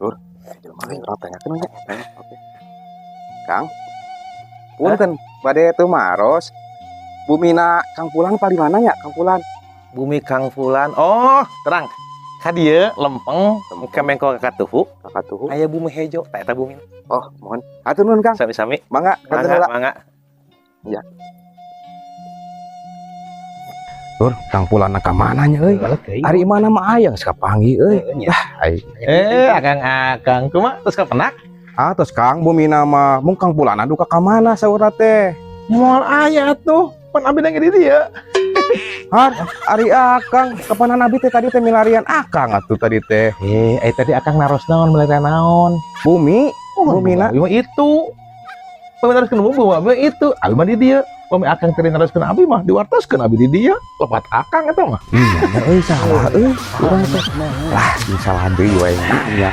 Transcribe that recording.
Dur, jelema ge urang tanyakeun nya. Oke. Kang. Punten, bade teu maros. Bumina Kang Pulan pa di mana nya, Kang Pulan? Bumi Kang Fulan. Oh, terang. Ka dieu lempeng kamengko kakatuhu. Kakatuhu. Aya bumi hejo, tak eta bumi. Oh, mohon. Hatur nuhun, Kang. Sami-sami. Mangga, hatur nuhun. Mangga. Ya. Dur, Kang Pulan ka mana nya euy? Ari mana mah aya geus kapanggih euy. Akang kumaha terus kapenak? Ah, tos Kang bumina mah mung Kang Pulan duka ka mana saurna teh? Moal aya tuh, pan abi nang di dieu. Har, ari akang kapanan abi teh tadi teh milarian akang atuh tadi teh. Tadi akang naros naon melarian naon? Bumi, bumina. Bumi mah itu. Paminaroskeun bumi itu. Abi mah di dieu. Bumi akang teh naroskeun abi mah diwartoskeun abi di dieu. Lepat akang eta mah. Iya, euy salah euy. Urang teh. Lah, salah deui we nya.